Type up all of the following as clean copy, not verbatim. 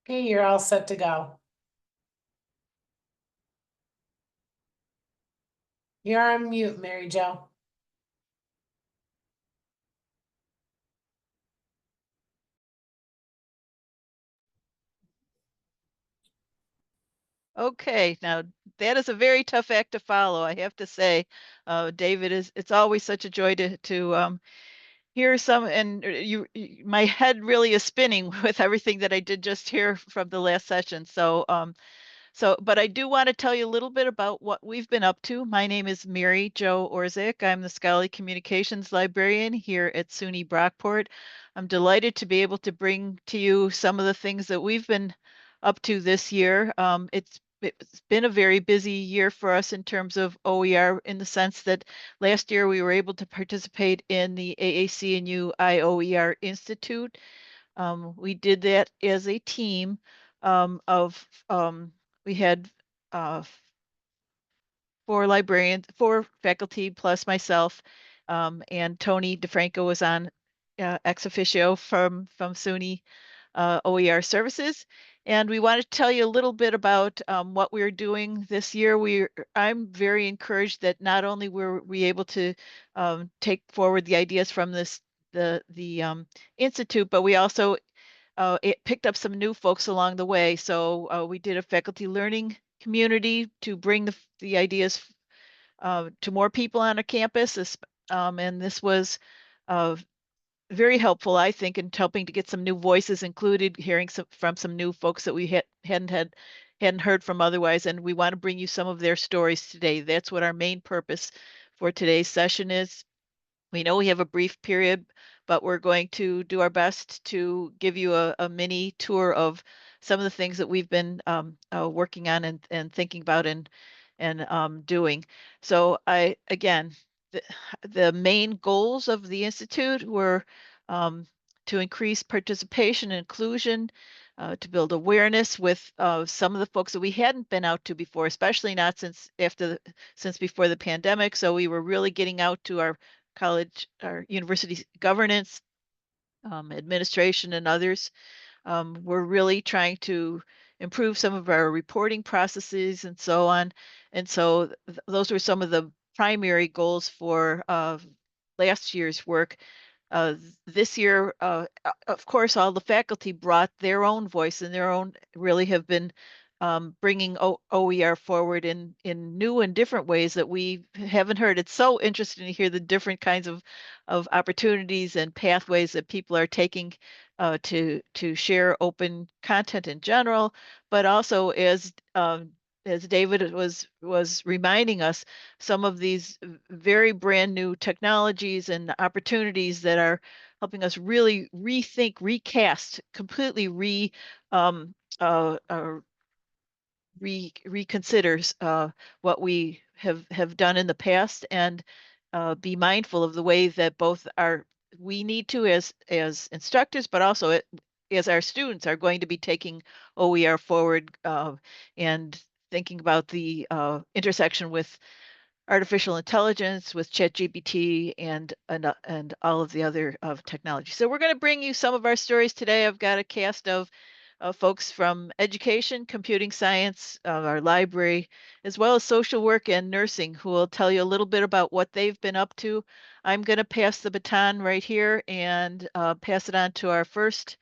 Okay, you're all set to go. You're on mute, Mary Jo. Okay, now that is a very tough act to follow, I have to say. David, it's always such a joy to hear some, and my head really is spinning with everything that I did just hear from the last session. But I do want to tell you a little bit about what we've been up to. My name is Mary Jo Orzech. I'm the Scholarly Communications Librarian here at SUNY Brockport. I'm delighted to be able to bring to you some of the things that we've been up to this year. It's been a very busy year for us in terms of OER, in the sense that last year we were able to participate in the AAC&U IOER Institute. We did that as a team of we had uh, four faculty plus myself, and Tony DeFranco was on ex officio from SUNY OER services. And we want to tell you a little bit about what we're doing this year. I'm very encouraged that not only were we able to take forward the ideas from the institute, but we also it picked up some new folks along the way. So we did a faculty learning community to bring the ideas to more people on a campus. And this was uh, very helpful, I think, in helping to get some new voices included, hearing from some new folks that we hadn't heard from otherwise. And we want to bring you some of their stories today. That's what our main purpose for today's session is. We know we have a brief period, but we're going to do our best to give you a mini tour of some of the things that we've been working on and thinking about and doing. So again, the, the main goals of the Institute were um, to increase participation and inclusion, to build awareness with some of the folks that we hadn't been out to before, especially not since before the pandemic. So we were really getting out to our college or university governance, administration, and others. We're really trying to improve some of our reporting processes and so on. And so those were some of the primary goals for last year's work. This year, of course, all the faculty brought their own voice and their own really have been bringing OER forward in new and different ways that we haven't heard. It's so interesting to hear the different kinds of opportunities and pathways that people are taking to share open content in general, but also as David was reminding us, some of these very brand new technologies and opportunities that are helping us really rethink, recast, completely um, uh, uh, reconsiders what we have done in the past, and be mindful of the way that both we need to as instructors, but also as our students are going to be taking OER forward, and thinking about the intersection with artificial intelligence, with ChatGPT, and all of the other technology. So we're going to bring you some of our stories today. I've got a cast of folks from education, computing science, our library, as well as social work and nursing, who will tell you a little bit about what they've been up to. I'm going to pass the baton right here and pass it on to our first,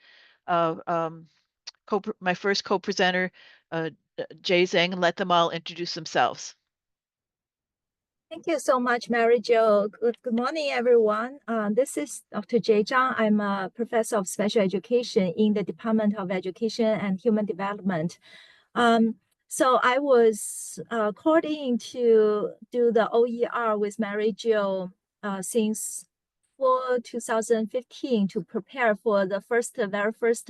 uh, um, my first co-presenter, Jay Zhang, and let them all introduce themselves. Thank you so much, Mary Jo. Good morning, everyone. This is Dr. Jay Zhang. I'm a professor of special education in the Department of Education and Human Development. So I was called in to do the OER with Mary Jo since 2015 to prepare for the very first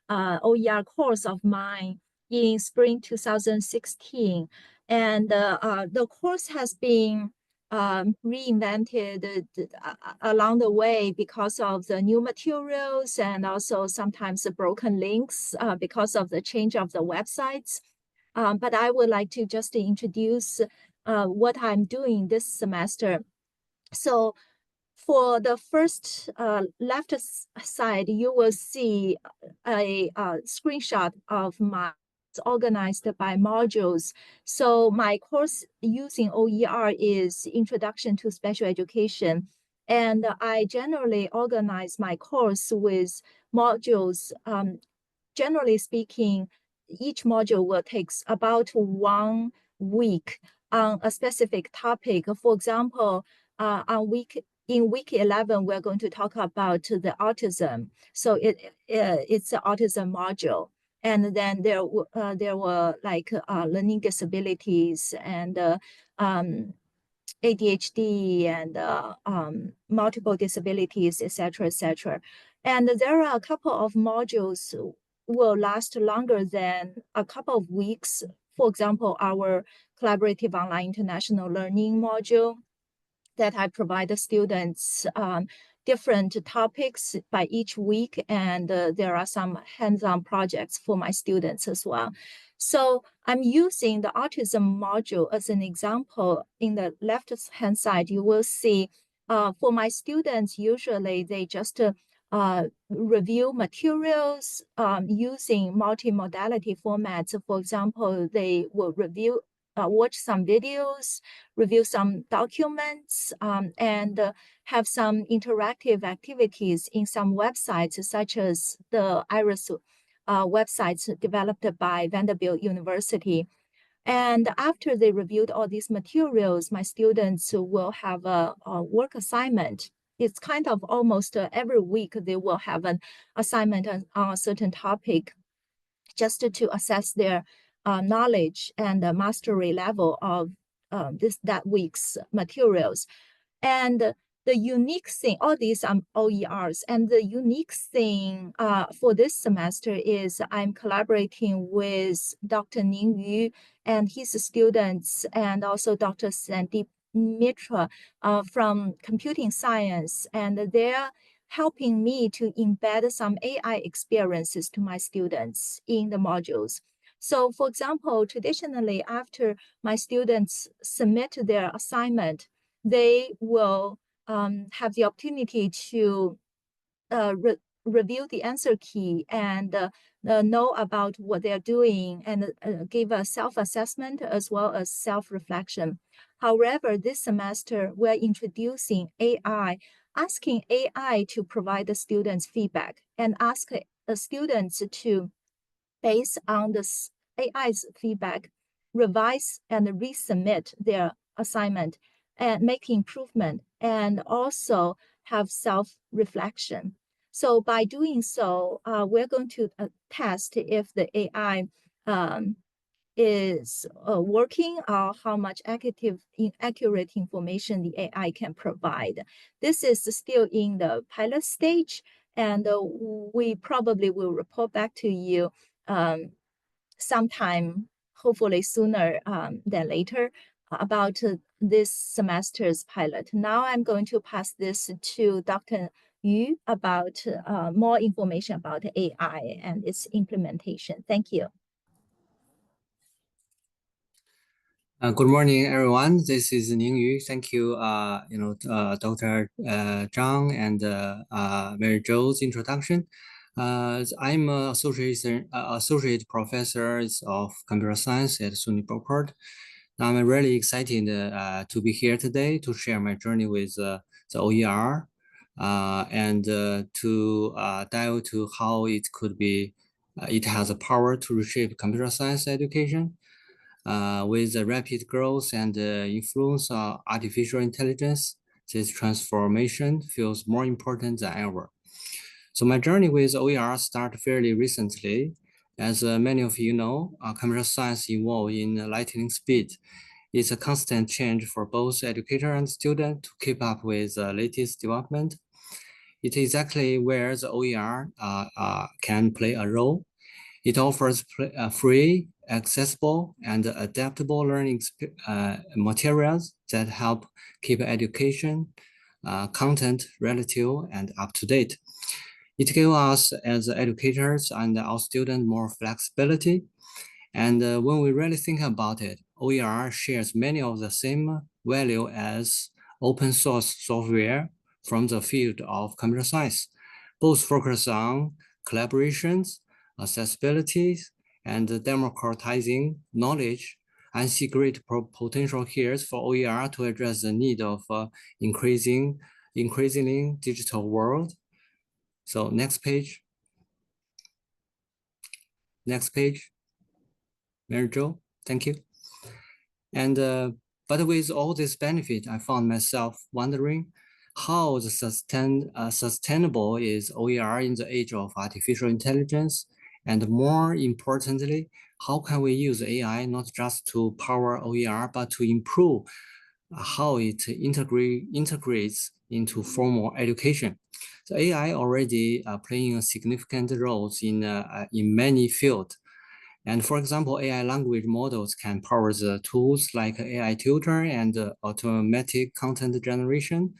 OER course of mine in spring 2016. And the course has been reinvented along the way because of the new materials and also sometimes the broken links because of the change of the websites. But I would like to just introduce what I'm doing this semester. So For the first left side, you will see a screenshot of my organized by modules. So my course using OER is Introduction to Special Education. And I generally organize my course with modules. Generally speaking, each module will take about 1 week on a specific topic. For example, in week 11, we're going to talk about the autism. So it's an autism module. And then there were like learning disabilities and ADHD and multiple disabilities, et cetera. And there are a couple of modules will last longer than a couple of weeks. For example, our collaborative online international learning module that I provide the students different topics by each week, and there are some hands-on projects for my students as well. So I'm using the autism module as an example. In the left-hand side, you will see for my students, usually they just review materials using multimodality formats. For example, they will review watch some videos, review some documents, and have some interactive activities in some websites, such as the IRIS websites developed by Vanderbilt University. And after they reviewed all these materials, my students will have a work assignment. It's kind of almost every week they will have an assignment on a certain topic just to assess their knowledge and mastery level of that week's materials. And the unique thing, all these are OERs, and the unique thing for this semester is I'm collaborating with Dr. Ning Yu and his students, and also Dr. Sandeep Mitra from computing science, and they're helping me to embed some AI experiences to my students in the modules. So for example, traditionally, after my students submit their assignment, they will have the opportunity to review the answer key and know about what they're doing and give a self-assessment as well as self-reflection. However, this semester, we're introducing AI, asking AI to provide the students feedback and ask the students to, based on this AI's feedback, revise and resubmit their assignment and make improvement, and also have self-reflection. So by doing so, we're going to test if the AI is working or how much accurate information the AI can provide. This is still in the pilot stage, and we probably will report back to you sometime, hopefully sooner than later, about this semester's pilot. Now I'm going to pass this to Dr. Yu about more information about AI and its implementation. Thank you. Good morning, everyone. This is Ning Yu. Thank you, Dr. Zhang and Mary Zhou's introduction. I'm an associate professor of computer science at SUNY Berkeley. I'm really excited to be here today to share my journey with the OER and to dive to how it could be, it has the power to reshape computer science education. With the rapid growth and influence of artificial intelligence, this transformation feels more important than ever. So my journey with OER started fairly recently. As many of you know, computer science evolves in lightning speed. It's a constant change for both educator and student to keep up with the latest development. It's exactly where the OER can play a role. It offers free, accessible, and adaptable learning materials that help keep education content relative and up to date. It gives us as educators and our students more flexibility. And when we really think about it, OER shares many of the same value as open source software from the field of computer science. Both focus on collaborations, accessibility, and democratizing knowledge. I see great potential here for OER to address the need of increasingly digital world. So next page. Next page. Mary Jo, thank you. And but with all this benefit, I found myself wondering how sustainable is OER in the age of artificial intelligence? And more importantly, how can we use AI not just to power OER, but to improve how it integrates into formal education? So AI already playing a significant role in many fields. And for example, AI language models can power the tools like AI tutor and automatic content generation,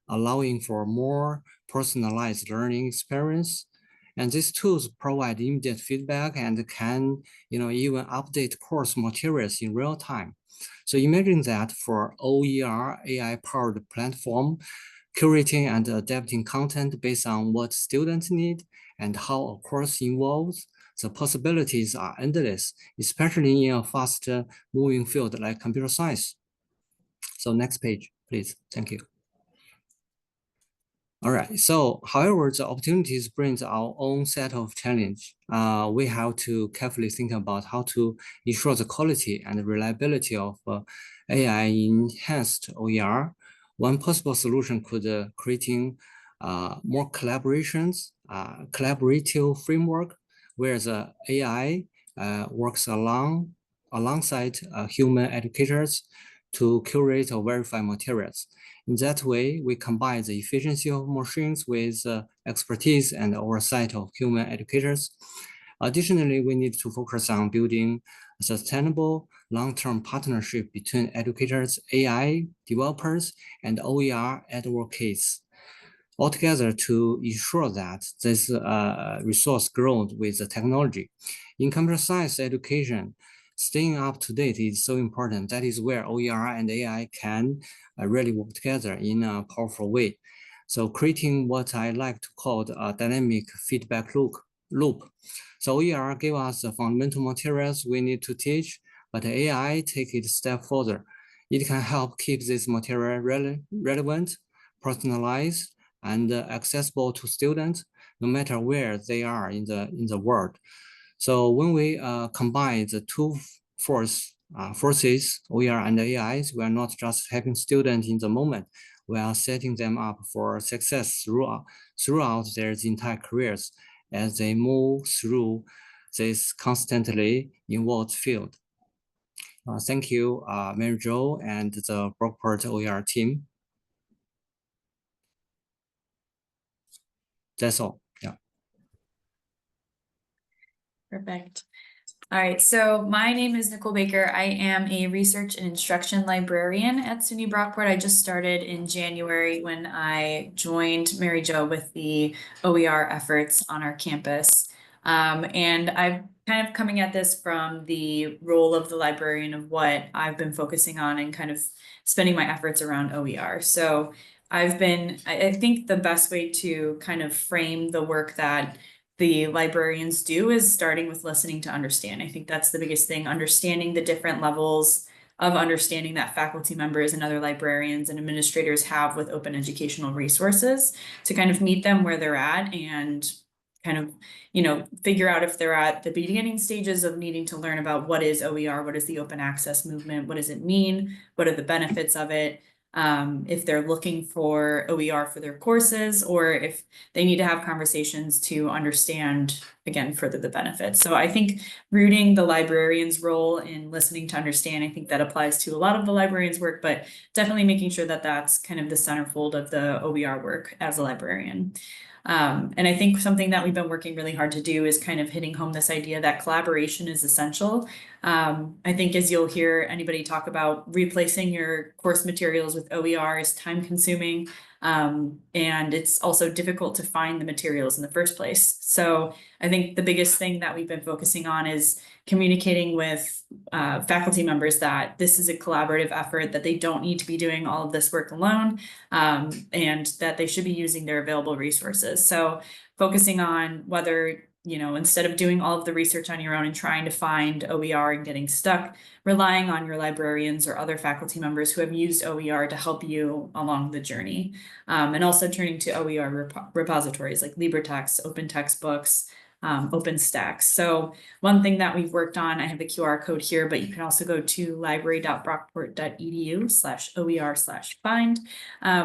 allowing for more personalized learning experience. And these tools provide immediate feedback and can, even update course materials in real time. So imagine that for OER AI-powered platform, curating and adapting content based on what students need and how a course evolves, the possibilities are endless, especially in a fast-moving field like computer science. So next page, please. Thank you. All right. So, however, the opportunities brings our own set of challenge. We have to carefully think about how to ensure the quality and reliability of AI-enhanced OER. One possible solution could creating more collaborative framework where the AI works alongside human educators to curate or verify materials. In that way, we combine the efficiency of machines with expertise and oversight of human educators. Additionally, we need to focus on building a sustainable long-term partnership between educators, AI developers, and OER advocates, altogether to ensure that this resource grows with the technology. In computer science education, staying up to date is so important. That is where OER and AI can really work together in a powerful way. So creating what I like to call a dynamic feedback loop. So OER give us the fundamental materials we need to teach, but AI take it a step further. It can help keep this material relevant, personalized, and accessible to students, no matter where they are in the world. So when we combine the two forces, OER and AIs, we are not just helping students in the moment, we are setting them up for success throughout their entire careers as they move through this constantly evolved field. Thank you, Mary Jo and the Brockport OER team. That's all. Yeah. Perfect. All right, so my name is Nicole Baker. I am a research and instruction librarian at SUNY Brockport. I just started in January when I joined Mary Jo with the OER efforts on our campus. And I'm kind of coming at this from the role of the librarian of what I've been focusing on and kind of spending my efforts around OER. So I think the best way to kind of frame the work that the librarians do is starting with listening to understand. I think that's the biggest thing, understanding the different levels of understanding that faculty members and other librarians and administrators have with open educational resources to kind of meet them where they're at and kind of, figure out if they're at the beginning stages of needing to learn about what is OER, what is the open access movement, what does it mean, what are the benefits of it, if they're looking for OER for their courses, or if they need to have conversations to understand, again, further the benefits. So I think rooting the librarian's role in listening to understand, I think that applies to a lot of the librarian's work, but definitely making sure that that's kind of the centerfold of the OER work as a librarian. And I think something that we've been working really hard to do is kind of hitting home this idea that collaboration is essential. I think as you'll hear anybody talk about replacing your course materials with OER is time consuming. And it's also difficult to find the materials in the first place. So I think the biggest thing that we've been focusing on is communicating with faculty members that this is a collaborative effort, that they don't need to be doing all of this work alone, and that they should be using their available resources. So focusing on whether, you know, instead of doing all of the research on your own and trying to find OER and getting stuck, relying on your librarians or other faculty members who have used OER to help you along the journey. And also turning to OER repositories like LibreText, open textbooks, OpenStax. So one thing that we've worked on, I have the QR code here, but you can also go to library.brockport.edu/OER/find.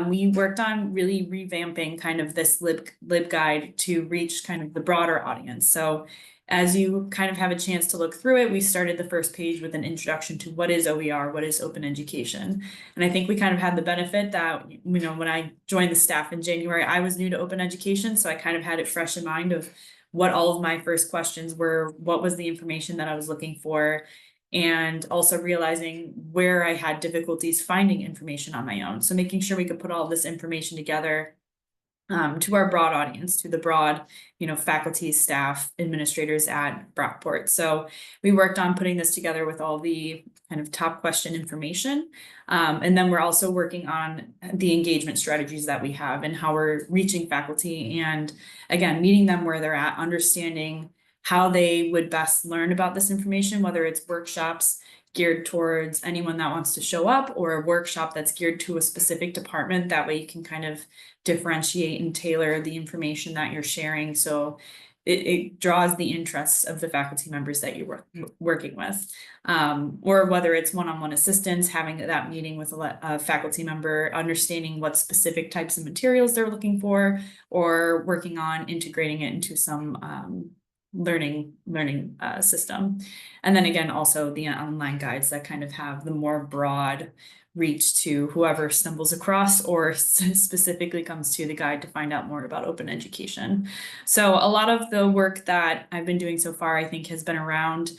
We worked on really revamping kind of this LibGuide to reach kind of the broader audience. So as you kind of have a chance to look through it, we started the first page with an introduction to what is OER, what is open education. And I think we kind of had the benefit that, you know, when I joined the staff in January, I was new to open education. So I kind of had it fresh in mind of what all of my first questions were, what was the information that I was looking for, and also realizing where I had difficulties finding information on my own. So making sure we could put all of this information together to our broad audience, to the broad, you know, faculty, staff, administrators at Brockport. So we worked on putting this together with all the kind of top question information. And then we're also working on the engagement strategies that we have and how we're reaching faculty and, again, meeting them where they're at, understanding how they would best learn about this information, whether it's workshops geared towards anyone that wants to show up or a workshop that's geared to a specific department. That way you can kind of differentiate and tailor the information that you're sharing. So it draws the interests of the faculty members that you're working with. Or whether it's one-on-one assistance, having that meeting with a faculty member, understanding what specific types of materials they're looking for, or working on integrating it into some learning system. And then again, also the online guides that kind of have the more broad reach to whoever stumbles across or specifically comes to the guide to find out more about open education. So a lot of the work that I've been doing so far, I think, has been around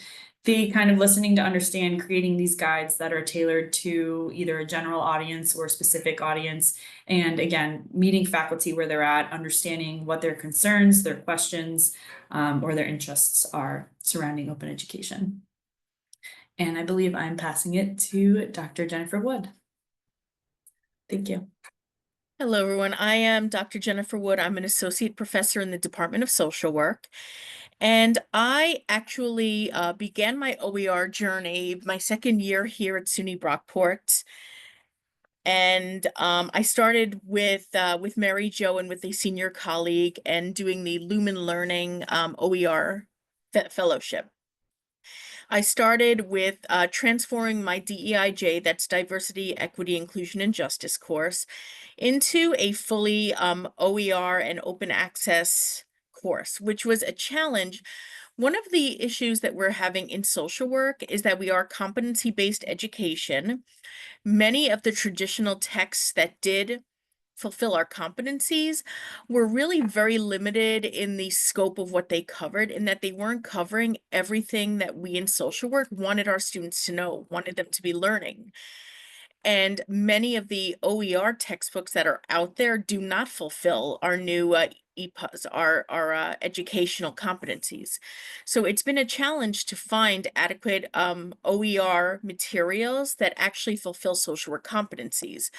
the kind of listening to understand, creating these guides that are tailored to either a general audience or a specific audience. And again, meeting faculty where they're at, understanding what their concerns, their questions, or their interests are surrounding open education. And I believe I'm passing it to Dr. Jennifer Wood. Thank you. Hello, everyone. I am Dr. Jennifer Wood. I'm an associate professor in the Department of Social Work. And I actually began my OER journey my second year here at SUNY Brockport. And I started with Mary Jo and with a senior colleague and doing the Lumen Learning OER fellowship. I started with transforming my DEIJ, that's Diversity, Equity, Inclusion, and Justice course, into a fully OER and open access course, which was a challenge. One of the issues that we're having in social work is that we are competency-based education. Many of the traditional texts that did fulfill our competencies were really very limited in the scope of what they covered, in that they weren't covering everything that we in social work wanted our students to know, wanted them to be learning. And many of the OER textbooks that are out there do not fulfill our new EPUs, our educational competencies. So it's been a challenge to find adequate OER materials that actually fulfill social work competencies.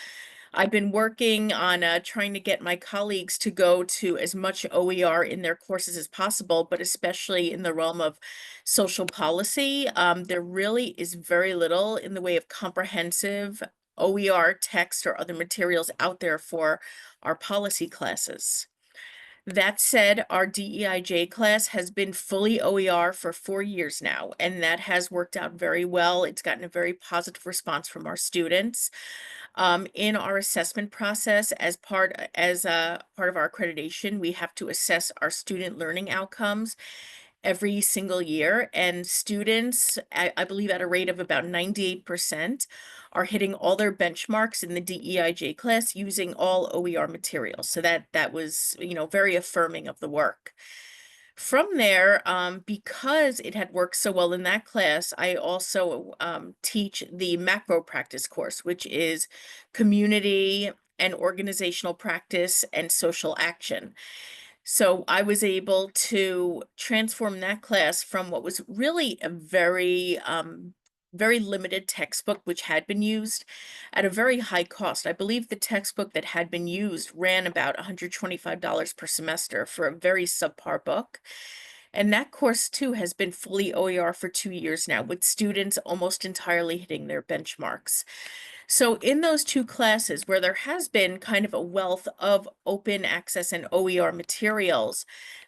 I've been working on trying to get my colleagues to go to as much OER in their courses as possible, but especially in the realm of social policy, there really is very little in the way of comprehensive OER text or other materials out there for our policy classes. That said, our DEIJ class has been fully OER for 4 years now, and that has worked out very well. It's gotten a very positive response from our students. In our assessment process, as part of our accreditation, we have to assess our student learning outcomes every single year, and students, I believe at a rate of about 98%, are hitting all their benchmarks in the DEIJ class using all OER materials. So that was, you know, very affirming of the work. From there, because it had worked so well in that class, I also teach the macro practice course, which is community and organizational practice and social action. So I was able to transform that class from what was really a very limited textbook, which had been used at a very high cost. I believe the textbook that had been used ran about $125 per semester for a very subpar book. And that course too has been fully OER for 2 years now, with students almost entirely hitting their benchmarks. So in those two classes where there has been kind of a wealth of open access and OER materials,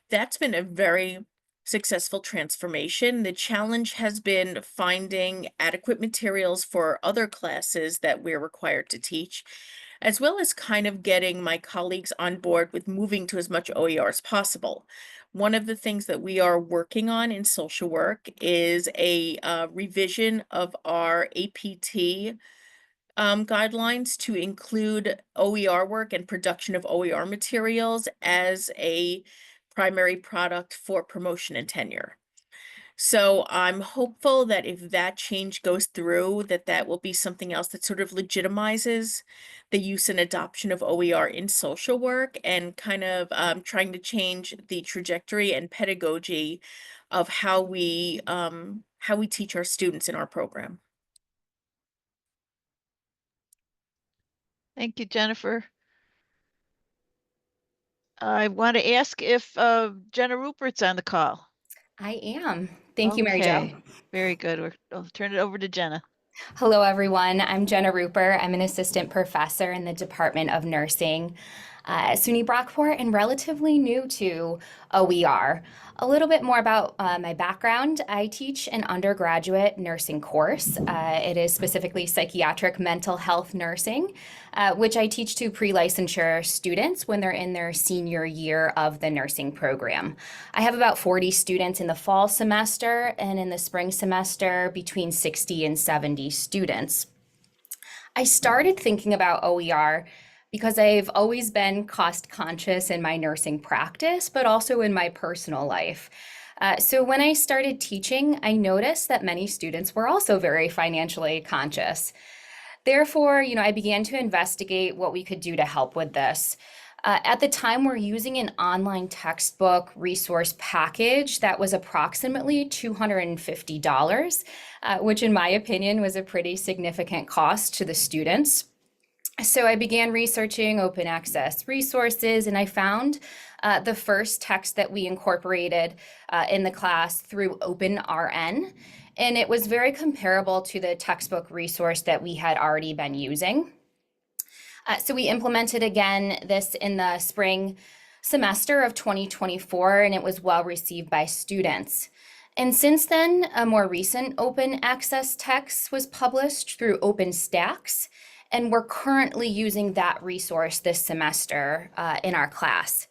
that's been a very successful transformation. The challenge has been finding adequate materials for other classes that we're required to teach, as well as kind of getting my colleagues on board with moving to as much OER as possible. One of the things that we are working on in social work is a revision of our APT guidelines to include OER work and production of OER materials as a primary product for promotion and tenure. So I'm hopeful that if that change goes through, that will be something else that sort of legitimizes the use and adoption of OER in social work, and kind of trying to change the trajectory and pedagogy of how we teach our students in our program. Thank you, Jennifer. I want to ask if Jenna Rupert's on the call. I am. Thank you, Mary Jo. Okay, very good. I'll turn it over to Jenna. Hello, everyone. I'm Jenna Rupert. I'm an assistant professor in the Department of Nursing at SUNY Brockport and relatively new to OER. A little bit more about my background. I teach an undergraduate nursing course. It is specifically psychiatric mental health nursing, which I teach to pre-licensure students when they're in their senior year of the nursing program. I have about 40 students in the fall semester, and in the spring semester, between 60 and 70 students. I started thinking about OER because I've always been cost conscious in my nursing practice, but also in my personal life. So when I started teaching, I noticed that many students were also very financially conscious. Therefore, I began to investigate what we could do to help with this. At the time, we're using an online textbook resource package that was approximately $250, which in my opinion was a pretty significant cost to the students. So I began researching open access resources, and I found the first text that we incorporated in the class through OpenRN, and it was very comparable to the textbook resource that we had already been using. So we implemented again this in the spring semester of 2024, and it was well received by students. And since then, a more recent open access text was published through OpenStax, and we're currently using that resource this semester in our class.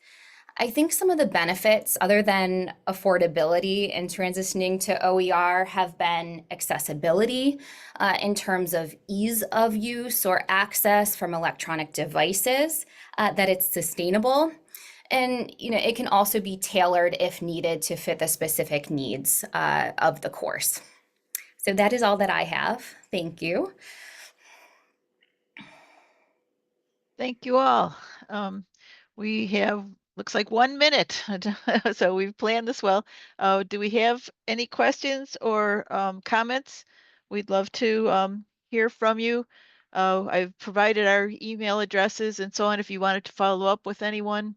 I think some of the benefits, other than affordability in transitioning to OER, have been accessibility in terms of ease of use or access from electronic devices, that it's sustainable. And it can also be tailored if needed to fit the specific needs of the course. So that is all that I have. Thank you. Thank you all. We have, looks like 1 minute, so we've planned this well. Do we have any questions or comments? We'd love to hear from you. I've provided our email addresses and so on. If you wanted to follow up with anyone,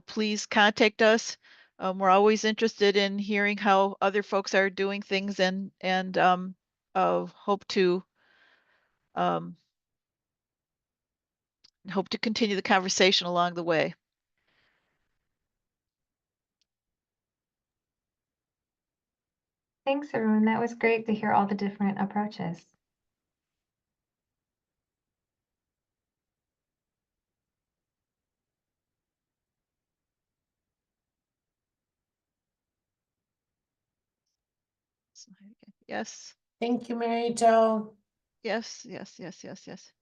please contact us. We're always interested in hearing how other folks are doing things, and hope to continue the conversation along the way. Thanks, everyone. That was great to hear all the different approaches. Yes, Thank you, Mary Jo. yes, yes, yes, yes, yes.